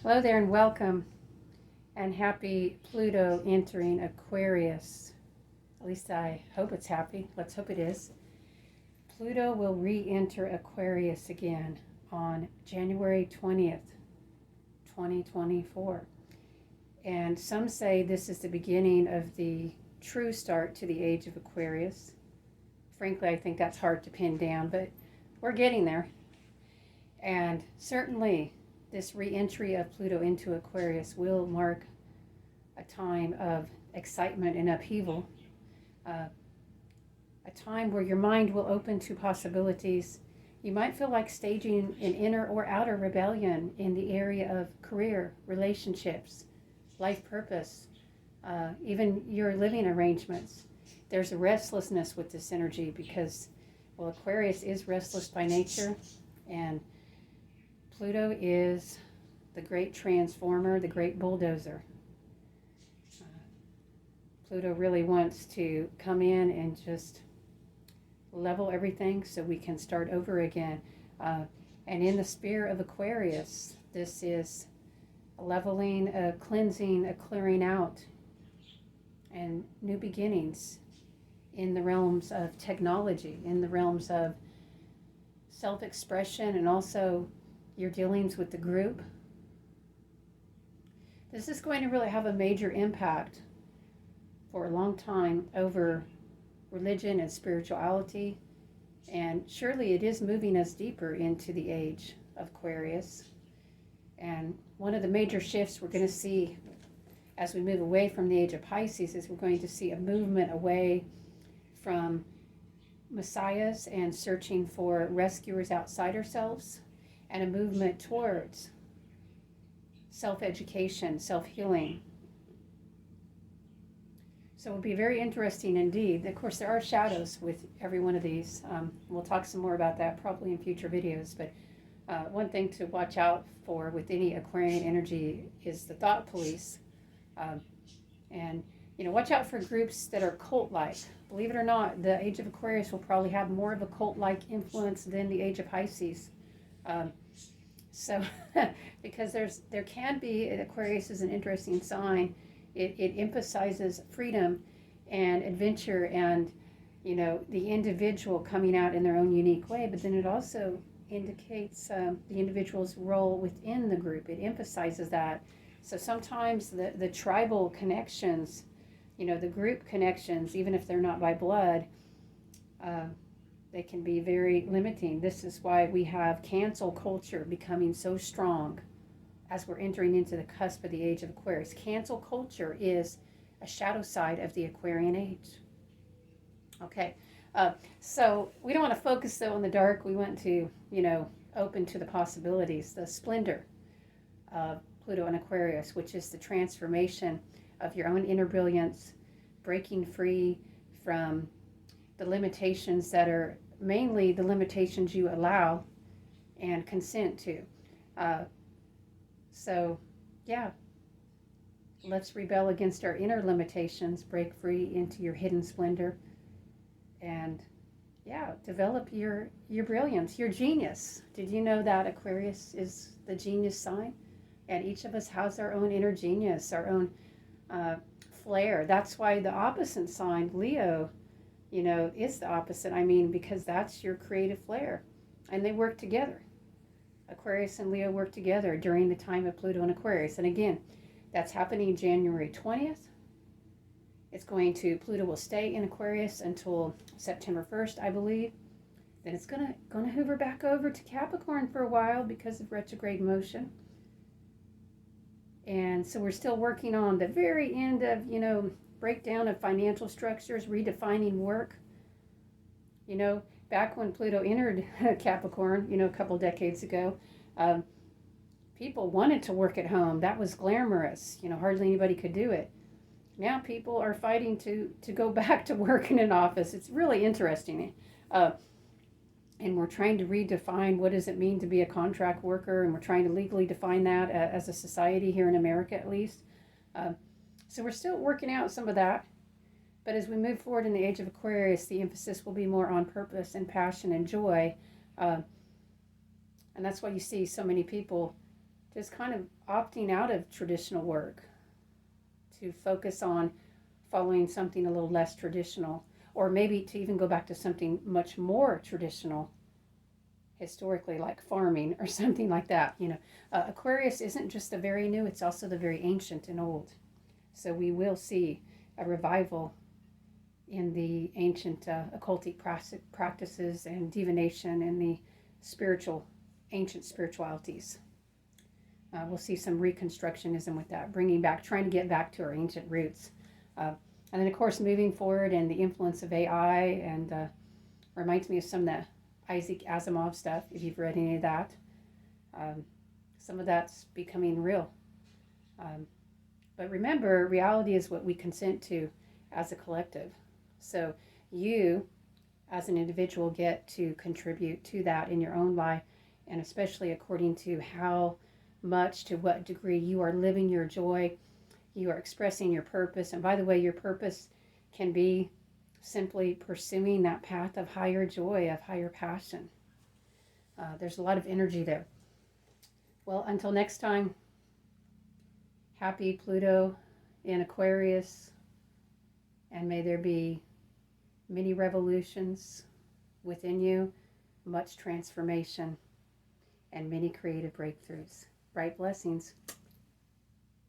Hello there and welcome and happy Pluto entering Aquarius. At least I hope it's happy. Let's hope it is. Pluto will re-enter Aquarius again on January 20th, 2024. And some say this is the beginning of the true start to the Age of Aquarius. Frankly, I think that's hard to pin down, but we're getting there. And certainly this re-entry of Pluto into Aquarius will mark a time of excitement and upheaval, a time where your mind will open to possibilities. You might feel like staging an inner or outer rebellion in the area of career, relationships, life purpose, even your living arrangements. There's a restlessness with this energy because, well, Aquarius is restless by nature, and Pluto is the great transformer, the great bulldozer. Pluto really wants to come in and just level everything so we can start over again. And in the sphere of Aquarius, this is a leveling, a cleansing, a clearing out, and new beginnings in the realms of technology, in the realms of self-expression, and also your dealings with the group. This is going to really have a major impact for a long time over religion and spirituality, and surely it is moving us deeper into the age of Aquarius. And one of the major shifts we're going to see as we move away from the age of Pisces is we're going to see a movement away from messiahs and searching for rescuers outside ourselves, and a movement towards self-education, self-healing. So it will be very interesting indeed. Of course, there are shadows with every one of these. We'll talk some more about that probably in future videos. But one thing to watch out for with any Aquarian energy is the thought police. And, watch out for groups that are cult-like. Believe it or not, the Age of Aquarius will probably have more of a cult-like influence than the Age of Pisces. So, because there can be, Aquarius is an interesting sign. It emphasizes freedom and adventure and, the individual coming out in their own unique way, but then it also indicates the individual's role within the group. It emphasizes that. So sometimes the tribal connections, the group connections, even if they're not by blood, they can be very limiting. This is why we have cancel culture becoming so strong as we're entering into the cusp of the Age of Aquarius. Cancel culture is a shadow side of the Aquarian age. Okay, so we don't want to focus though on the dark. We want to, open to the possibilities, the splendor of Pluto and Aquarius, which is the transformation of your own inner brilliance, breaking free from the limitations that are mainly the limitations you allow and consent to. So, yeah, let's rebel against our inner limitations, break free into your hidden splendor, and develop your brilliance, your genius. Did you know that Aquarius is the genius sign? And each of us has our own inner genius, our own flair. That's why the opposite sign, Leo, is the opposite. Because that's your creative flair. And they work together. Aquarius and Leo work together during the time of Pluto and Aquarius. And again, that's happening January 20th. Pluto will stay in Aquarius until September 1st, I believe. Then it's gonna hoover back over to Capricorn for a while because of retrograde motion. And so we're still working on the very end of, breakdown of financial structures, redefining work. Back when Pluto entered Capricorn, a couple decades ago, people wanted to work at home. That was glamorous. Hardly anybody could do it. Now people are fighting to go back to work in an office. It's really interesting. And we're trying to redefine what does it mean to be a contract worker, and we're trying to legally define that as a society here in America at least. So we're still working out some of that. But as we move forward in the Age of Aquarius, the emphasis will be more on purpose and passion and joy. And that's why you see so many people just kind of opting out of traditional work to focus on following something a little less traditional, or maybe to even go back to something much more traditional historically, like farming or something like that. Aquarius isn't just the very new, it's also the very ancient and old. So we will see a revival in the ancient occultic practices and divination and the ancient spiritualities. We'll see some reconstructionism with that, trying to get back to our ancient roots. And then, of course, moving forward and the influence of AI, and reminds me of some of the Isaac Asimov stuff, if you've read any of that. Some of that's becoming real. But remember, reality is what we consent to as a collective. So you, as an individual, get to contribute to that in your own life, and especially according to how much, to what degree you are living your joy, you are expressing your purpose. And by the way, your purpose can be simply pursuing that path of higher joy, of higher passion. There's a lot of energy there. Well, until next time, happy Pluto in Aquarius, and may there be many revolutions within you, much transformation, and many creative breakthroughs. Bright blessings.